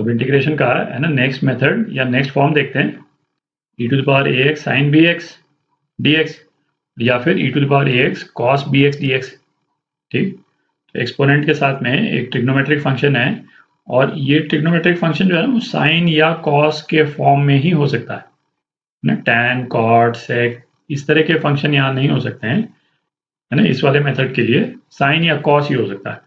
अब इंटीग्रेशन का है ना नेक्स्ट मेथड या नेक्स्ट फॉर्म देखते हैं, e⁴ax sin bx dx या फिर e⁴ax cos bx dx। ठीक, तो एक्सपोनेंट के साथ में एक ट्रिग्नोमेट्रिक फंक्शन है और ये ट्रिग्नोमेट्रिक फंक्शन जो है वो साइन या कॉस के फॉर्म में ही हो सकता है ना, tan cot sec इस तरह के फंक्शन यहाँ नहीं हो सकते हैं, है ना। इस वाले मेथड के लिए साइन या कॉस ही हो सकता है,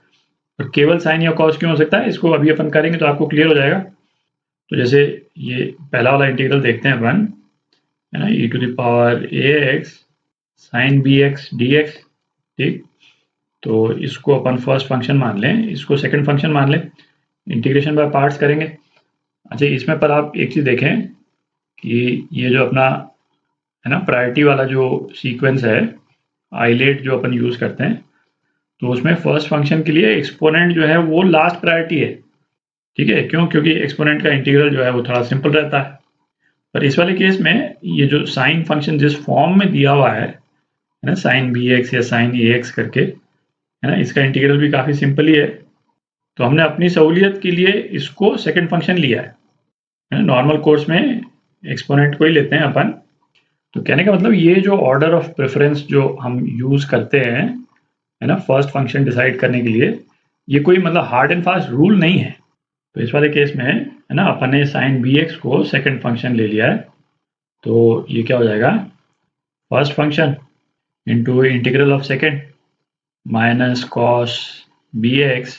और केवल साइन या कॉस क्यों हो सकता है इसको अभी अपन करेंगे तो आपको क्लियर हो जाएगा। तो जैसे ये पहला वाला इंटीग्रल देखते हैं अपन, है ना, e⁴ax sin bx dx। ठीक, तो इसको अपन फर्स्ट फंक्शन मान लें, इसको सेकंड फंक्शन मान लें, इंटीग्रेशन बाय पार्ट्स करेंगे। अच्छा, इसमें पर आप एक चीज़ देखें कि ये जो अपना है ना प्रायोरिटी वाला जो सीक्वेंस है, आइलेट जो अपन यूज़ करते हैं, तो उसमें फर्स्ट फंक्शन के लिए एक्सपोनेंट जो है वो लास्ट प्रायोरिटी है। ठीक है, क्यों? क्योंकि एक्सपोनेंट का इंटीग्रल जो है वो थोड़ा सिंपल रहता है। पर इस वाले केस में ये जो साइन फंक्शन जिस फॉर्म में दिया हुआ है ना, साइन bx या साइन ax करके, है ना, इसका इंटीग्रल भी काफ़ी सिंपल ही है। तो हमने अपनी सहूलियत के लिए इसको सेकंड फंक्शन लिया है ना। नॉर्मल कोर्स में एक्सपोनेंट को ही लेते हैं अपन। तो कहने का मतलब ये जो ऑर्डर ऑफ प्रेफरेंस जो हम यूज़ करते हैं, है ना, फर्स्ट फंक्शन डिसाइड करने के लिए, ये कोई मतलब हार्ड एंड फास्ट रूल नहीं है। तो इस वाले केस में है ना अपन ने साइन bx को सेकंड फंक्शन ले लिया है, तो ये क्या हो जाएगा, first function into integral of second minus cos bx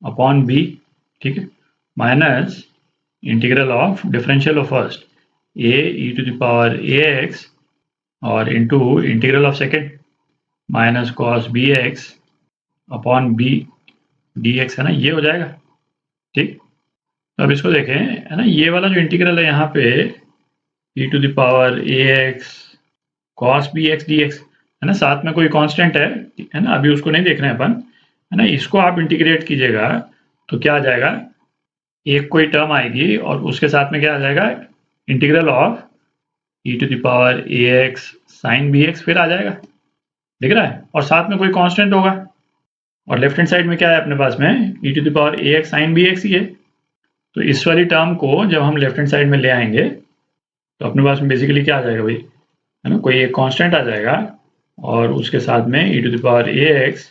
upon b। ठीक है, minus integral of differential of first e⁴ax और into integral of second minus cos bx upon b dx, है ना, ये हो जाएगा। ठीक, तो अब इसको देखें, है ना, ये वाला जो इंटीग्रल है यहाँ पे e⁴ax cos bx dx, है ना, साथ में कोई कांस्टेंट है ना, अभी उसको नहीं देख रहे हैं अपन, है ना। इसको आप इंटीग्रेट कीजिएगा तो क्या आ जाएगा, एक कोई टर्म आएगी और उसके साथ में क्या आ जाएगा, integral of e⁴ax sin bx फिर आ जाएगा, दिख रहा है, और साथ में कोई कांस्टेंट होगा, और लेफ्ट हैंड साइड में क्या है अपने पास में, e⁴ax sin bx ही है। तो इस वाली टर्म को जब हम लेफ्ट हैंड साइड में ले आएंगे तो अपने पास में बेसिकली क्या आ जाएगा भाई, है ना, कोई एक कांस्टेंट आ जाएगा और उसके साथ में e⁴ax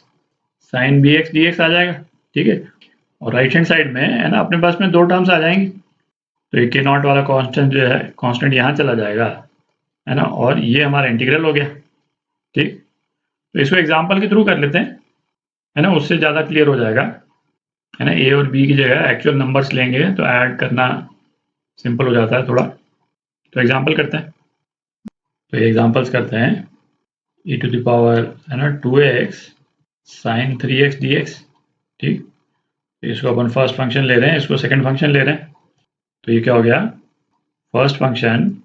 sin bx dx आ जाएगा। ठीक है, और राइट हैंड साइड में है ना अपने पास में दो टर्म्स आ जाएंगी, तो ये k नॉट वाला कांस्टेंट जो है, कांस्टेंट यहाँ चला जाएगा, है ना, और ये हमारा इंटीग्रल हो गया। ठीक, तो इसको एग्जाम्पल के थ्रू कर लेते हैं, है ना, उससे ज़्यादा क्लियर हो जाएगा, है ना। a और b की जगह एक्चुअल नंबर्स लेंगे तो ऐड करना सिंपल हो जाता है थोड़ा। तो एग्जाम्पल करते हैं, तो एग्जाम्पल्स करते हैं, है ना 2x sin 3x dx। ठीक, तो इसको अपन फर्स्ट फंक्शन ले रहे हैं, इसको सेकंड फंक्शन ले रहे हैं, तो ये क्या हो गया, first function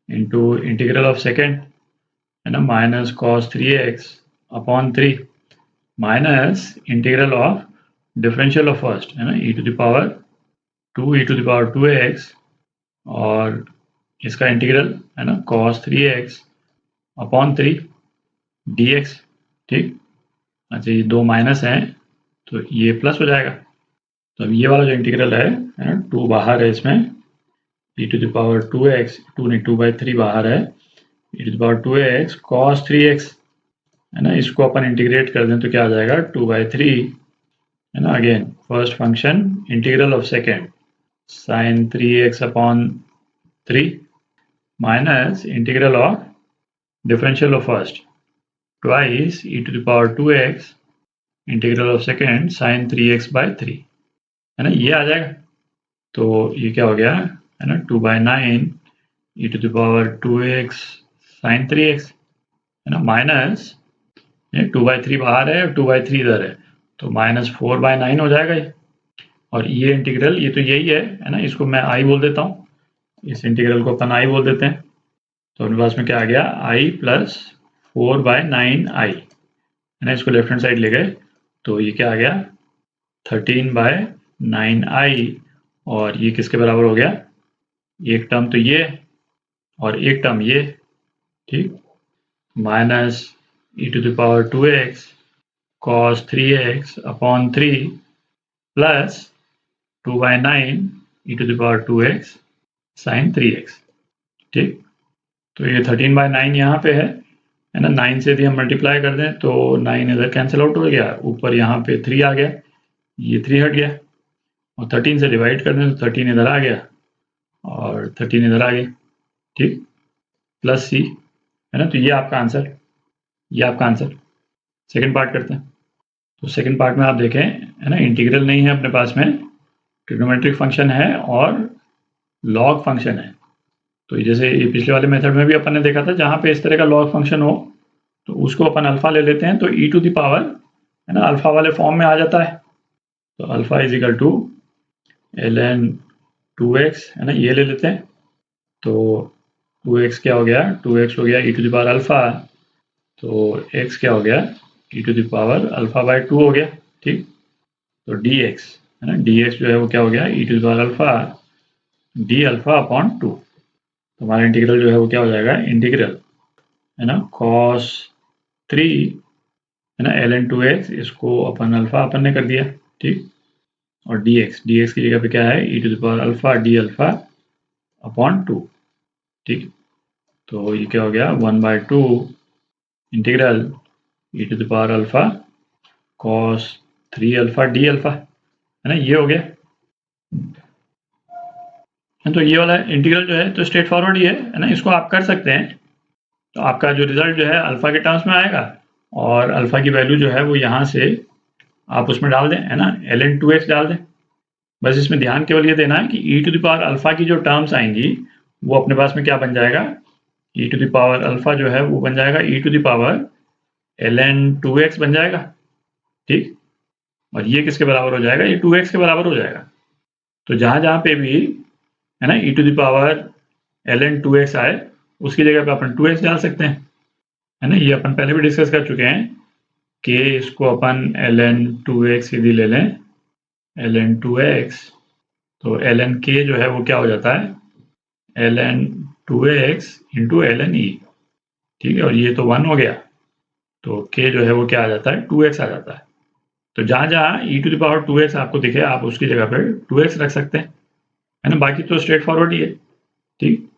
into integral of second, है ना, minus cos 3x upon 3 minus integral of differential of first, है ना, e⁴2x और इसका इंटीग्रल, है ना, cos 3x अपॉन 3 dx। ठीक, अच्छा ये दो माइनस हैं तो ये प्लस हो जाएगा। तो अब ये वाला जो इंटीग्रल है ना, 2 बाहर है इसमें, e⁴2x, 2 नहीं 2/3 बाहर है, e⁴2x cos 3x, है ना, इसको अपन इंटीग्रेट कर दें तो क्या आ जाएगा 2/3, है ना। Again first function integral of second sin 3x upon 3 minus integral of differential of first twice e⁴2x integral of second sin 3x/3, है ना, ये आ जाएगा। तो ये क्या हो गया, है ना, 2/9 e⁴2x sin 3x, है ना, माइनस 2/3 बाहर है और 2/3 इधर है, तो -4/9 हो जाएगा ये। और ये इंटीग्रल, ये तो यही है ना, इसको मैं आई बोल देता हूँ, इस इंटीग्रल को अपन आई बोल देते हैं। तो अपने पास में क्या आ गया, i + 4/9i, है ना, इसको लेफ्ट हैंड साइड ले गए तो ये क्या आ गया 13/9i, और ये किसके बराबर हो गया, एक टर्म तो ये और एक टर्म ये। ठीक, minus e⁴2x cos 3x upon 3 plus 2/9 e to the power 2x sin 3x। ठीक, तो ये 13/9 यहाँ पे है ना। 9 से यदि हम मल्टीप्लाई कर दें तो 9 इधर कैंसिल आउट हो गया, ऊपर यहाँ पे 3 आ गया, ये 3 हट गया, और 13 से डिवाइड कर दें तो 13 इधर आ गया और 13 इधर आ गया। ठीक, प्लस सी है ना। तो ये आपका आंसर, ये आपका आंसर। सेकंड पार्ट करते हैं। तो सेकंड पार्ट में आप देखें है ना, इंटीग्रल नहीं है अपने पास में, ट्रिग्नोमेट्रिक फंक्शन है और लॉग फंक्शन है। तो जैसे ये पिछले वाले मेथड में भी अपन ने देखा था, जहाँ पे इस तरह का लॉग फंक्शन हो तो उसको अपन अल्फा ले लेते हैं, तो e टू द पावर है ना अल्फा वाले फॉर्म में आ जाता है। तो alpha is equal to ln 2x है ना, ये ले लेते हैं। तो 2x क्या हो गया, 2x हो गया e to the power alpha, तो x क्या हो गया e to the power alpha by 2 हो गया। ठीक, तो dx है ना, dx जो है वो क्या हो गया e to the power alpha D alpha upon 2। तो हमारा इंटीग्रल जो है वो क्या हो जाएगा, इंटीग्रल है ना cos 3 है ना ln 2x, इसको अपन अल्फा अपन ने कर दिया। ठीक, और dx की जगह पे क्या है e to the power alpha D alpha upon 2। ठीक, तो ये क्या हो गया 1/2 integral e to the power alpha cos 3 alpha D alpha है ना, ये हो गया। तो ये वाला इंटीग्रल जो है तो स्ट्रेट फॉरवर्ड ही है ना, इसको आप कर सकते हैं। तो आपका जो रिजल्ट जो है अल्फा के टर्म्स में आएगा, और अल्फा की वैल्यू जो है वो यहाँ से आप उसमें डाल दें है ना, ln 2x डाल दें। बस इसमें ध्यान केवल ये देना है कि e to the power alpha की जो टर्म्स आएंगी वो अपने पास में क्या बन जाएगा, e to the power alpha जो है वो बन जाएगा e to the power ln 2x बन जाएगा। ठीक, और ये किसके बराबर हो जाएगा, ये 2x के बराबर हो जाएगा। तो जहां जहां पे भी है ना e to the power ln 2x आए उसकी जगह पे अपन 2x डाल सकते हैं है ना। ये अपन पहले भी डिस्कस कर चुके हैं कि इसको अपन ln 2x यदि ले लें ln 2x, तो ln k जो है वो क्या हो जाता है ln 2x into ln e। ठीक है, और ये तो 1 हो गया, तो k जो है वो क्या आ जाता है 2x आ जाता है। तो जहां जहां e to the power 2x आपको दिखे आप उसकी जगह पर 2x रख सकते हैं है ना, बाकी तो स्ट्रेट फॉरवर्ड ही है। ठीक,